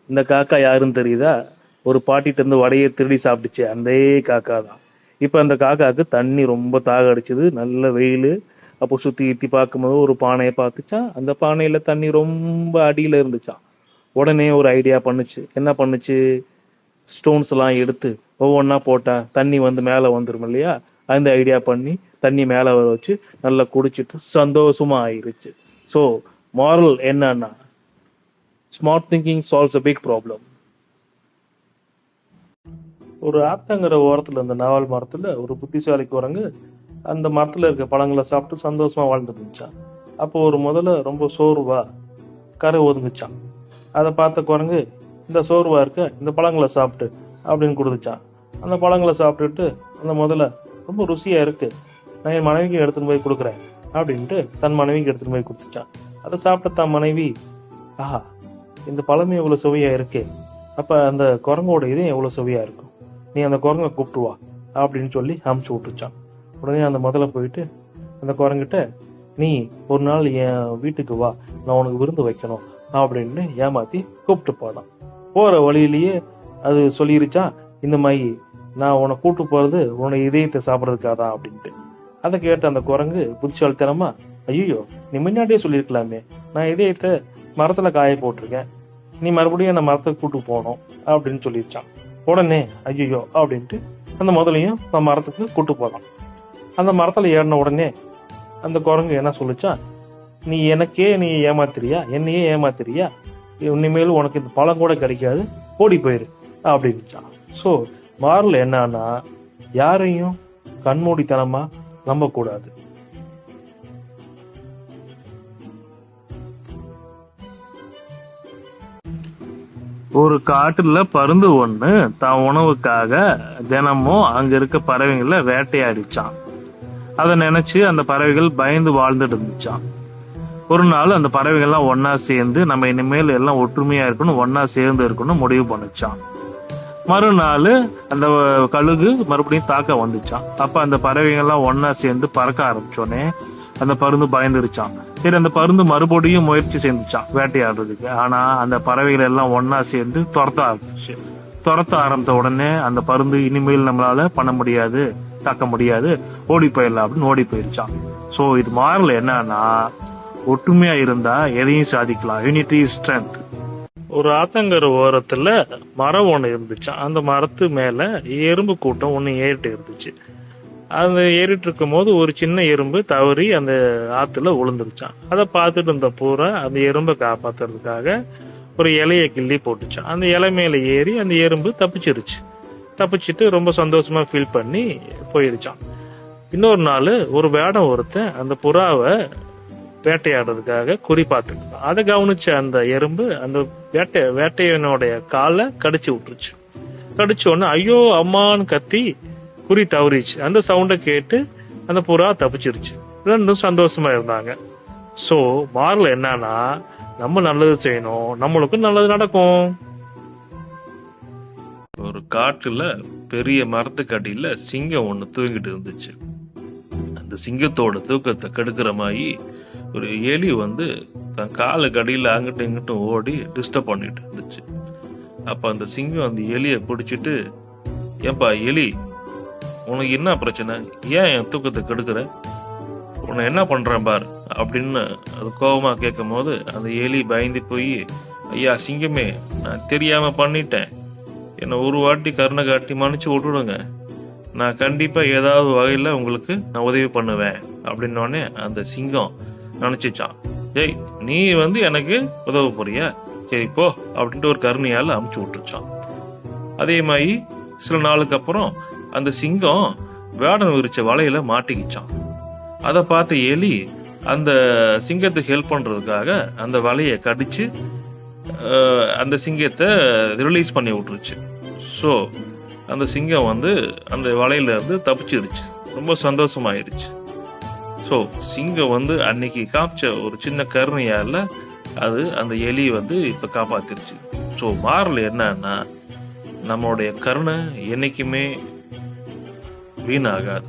இந்த காக்கா யாருன்னு தெரியுதா? ஒரு பாட்டிட்ட இருந்து வடையை திருடி சாப்பிட்டுச்சு அந்த காக்கா தான். இப்ப அந்த காக்காவுக்கு தண்ணி ரொம்ப தாக அடிச்சது, நல்ல வெயில். அப்போ சுத்தி கித்தி பார்க்கும்போது ஒரு பானையை பார்த்துச்சான். அந்த பானையில தண்ணி ரொம்ப அடியில இருந்துச்சான். உடனே ஒரு ஐடியா பண்ணுச்சு. என்ன பண்ணுச்சு? ஸ்டோன்ஸ் எல்லாம் எடுத்து ஒவ்வொன்றா போட்டா தண்ணி வந்து மேலே வந்துடும் இல்லையா? அந்த ஐடியா பண்ணி தண்ணி மேலே வர வச்சு நல்லா குடிச்சிட்டு சந்தோஷமா ஆயிருச்சு. ஸோ மாரல் என்னன்னா, smart thinking solves a big problem. ஒரு ஆத்தங்கிற ஓரத்துல இந்த நாவல் மரத்துல ஒரு புத்திசாலி குரங்கு அந்த மரத்துல இருக்க பழங்களை சாப்பிட்டு சந்தோஷமா வாழ்ந்துட்டு இருந்துச்சான். அப்போ ஒரு முதல்ல ரொம்ப சோர்வா கரை ஒதுங்குச்சான். அதை பார்த்த குரங்கு, இந்த சோர்வா இருக்க இந்த பழங்களை சாப்பிட்டு அப்படின்னு கொடுத்துச்சான். அந்த பழங்களை சாப்பிட்டுட்டு அந்த முதல்ல, ரொம்ப ருசியா இருக்கு, நான் என் மனைவிக்கு எடுத்துன்னு போய் கொடுக்குறேன் அப்படின்ட்டு தன் மனைவிக்கு எடுத்துன்னு போய் கொடுத்துச்சான். அதை சாப்பிட்ட தன் மனைவி, ஆஹா, இந்த பழமே எவ்வளவு சுவையா இருக்கு, அப்ப அந்த குரங்கோட இதயம் எவ்வளவு சுவையா இருக்கும், நீ அந்த குரங்கை கூப்பிட்டு வா அப்படின்னு சொல்லி அமுச்சு விட்டுச்சான். உடனே அந்த முதல்ல போயிட்டு அந்த குரங்கிட்ட, நீ ஒரு நாள் என் வீட்டுக்கு வா, நான் உனக்கு விருந்து வைக்கணும் அப்படின்னு ஏமாத்தி கூப்பிட்டு போனான். போற வழியிலேயே அது சொல்லிருச்சான், இந்த மாதிரி நான் உன்னை கூட்டு போறது உன்னை இதயத்தை சாப்பிடறதுக்காக தான் அப்படின்ட்டு. அதை கேட்ட அந்த குரங்கு புத்திசாலித்தனமா, ஐயோ, நீ முன்னாடியே சொல்லியிருக்கலாமே, நான் இதயத்தை மரத்துல காய போட்டிருக்கேன், நீ மறுபடியும் என்ன மரத்துக்கு கூட்டு போகணும் அப்படின்னு சொல்லிருச்சான். உடனே ஐயோ அப்படின்ட்டு அந்த முதலையும் மரத்துக்கு கூட்டு போறான். அந்த மரத்துல ஏறின உடனே அந்த குரங்கு என்ன சொல்லிச்சான், நீ ஏமாத்துறியா, என்னையே ஏமாத்துறியா, இனிமேல் உனக்கு இந்த பழம் கூட கிடைக்காது, ஓடி போயிரு அப்படின்னுச்சான். ஸோ மாறல என்னன்னா, யாரையும் கண்மூடித்தனமா நம்ப கூடாது. ஒரு காட்டுல பருந்து ஒண்ணு தான் உணவுக்காக தினமும் அங்க இருக்க பறவைகளை வேட்டையாடிச்சான். அதை நினைச்சு அந்த பறவைகள் பயந்து வாழ்ந்துட்டு இருந்துச்சான். ஒரு நாள் அந்த பறவைகள்லாம் ஒன்னா சேர்ந்து நம்ம இனிமேல் எல்லாம் ஒற்றுமையா இருக்கணும், ஒன்னா சேர்ந்து இருக்கணும் முடிவு பண்ணுச்சான். மறுநாள் அந்த கழுகு மறுபடியும் தாக்க வந்துச்சான். அப்ப அந்த பறவைகள்லாம் ஒன்னா சேர்ந்து பறக்க ஆரம்பிச்சோடனே அந்த பருந்து பயந்துருச்சான். சரி, அந்த பருந்து மறுபடியும் முயற்சி செஞ்சுச்சான் வேட்டையாடுறதுக்கு. ஆனா அந்த பறவைகள் எல்லாம் ஒன்னா சேர்ந்து துரத்த ஆரம்பித்த உடனே அந்த பருந்து, இனிமேல் நம்மளால பண்ண முடியாது, தாக்க முடியாது, ஓடி போயிடலாம் அப்படின்னு ஓடி போயிருச்சான். சோ இது மாறல என்னன்னா, ஒற்றுமையா இருந்தா எதையும் சாதிக்கலாம். Unity is strength. ஒரு ஆத்தங்கர ஓரத்துல மரம் ஒண்ணு இருந்துச்சான். அந்த மரத்து மேல எறும்பு கூட்டம் ஒண்ணு ஏறிட்டு இருந்துச்சு. அந்த ஏறிட்டு இருக்கும் போது ஒரு சின்ன எறும்பு தவறி அந்த ஆத்துல விழுந்துருச்சான். அதை பார்த்துட்டு இருந்த பூரா அந்த எறும்பை காப்பாத்துறதுக்காக ஒரு இலைய கிள்ளி போட்டுச்சான். அந்த இலை மேல ஏறி அந்த எறும்பு தப்பிச்சிட்டு ரொம்ப சந்தோஷமா ஃபீல் பண்ணி போயிருச்சான். இன்னொரு நாள் ஒரு வேடம் ஒருத்தன் அந்த புறாவை வேட்டையாடுறதுக்காக குறி பார்த்துக்கிட்டான். அதை கவனிச்ச அந்த எறும்பு அந்த வேட்டையனுடைய காலை கடிச்சு விட்டுருச்சு. கடிச்ச உடனே ஐயோ அம்மான்னு கத்தி குறி தவறிச்சு. அந்த சவுண்டை கேட்டு அந்த புறா தப்பிச்சிருச்சு. ரெண்டும் சந்தோஷமா இருந்தாங்க. சோ மாறல என்னன்னா, நம்ம நல்லது செய்யணும், நம்மளுக்கும் நல்லது நடக்கும். ஒரு காட்டுல பெரிய மரத்துக்கு அடியில சிங்கம் ஒண்ணு தூங்கிட்டு இருந்துச்சு. அந்த சிங்கத்தோட தூக்கத்தை கெடுக்கிற மாதிரி ஒரு எலி தன் காலுக்கு அடியில அங்கிட்டும் இங்கிட்டும் ஓடி டிஸ்டர்ப் பண்ணிட்டு இருந்துச்சு. அப்ப அந்த சிங்கம் அந்த எலிய பிடிச்சிட்டு, ஏன்பா எலி, உனக்கு என்ன பிரச்சனை, ஏன் என் தூக்கத்தை கெடுக்கிற, உன்னை என்ன பண்றேன் பார் அப்படின்னு அது கோபமா கேட்கும் போது அந்த எலி பயந்து போய், ஐயா சிங்கமே, நான் தெரியாம பண்ணிட்டேன், என்னை ஒரு வாட்டி கருணை காட்டி மன்னிச்சு விட்டுடுங்க, நான் கண்டிப்பா ஏதாவது வகையில உங்களுக்கு நான் உதவி பண்ணுவேன் அப்படின்னோடனே அந்த சிங்கம் நினைச்சுச்சான், ஜெய் நீ எனக்கு உதவ போறியா, சரி போ அப்படின்ட்டு ஒரு கருணையால அமுச்சு விட்டுருச்சான். அதே மாதிரி சில நாளுக்கு அப்புறம் அந்த சிங்கம் வேடன் விரிச்ச வலையில மாட்டிக்கிச்சான். அதை பார்த்த எலி அந்த சிங்கத்துக்கு ஹெல்ப் பண்றதுக்காக அந்த வலையை கடிச்சு அந்த சிங்கத்தை ரிலீஸ் பண்ணி விட்டுருச்சு. ஸோ அந்த சிங்கம் அந்த வலையில இருந்து தப்பிச்சிருச்சு. ரொம்ப சந்தோஷமாயிருச்சு. ஸோ சிங்கம் அன்னைக்கு காமிச்ச ஒரு சின்ன கருணையால அது அந்த எலி இப்ப காப்பாத்திருச்சு. ஸோ மாறல என்னன்னா, நம்மளுடைய கருணை என்னைக்குமே வீணாகாது.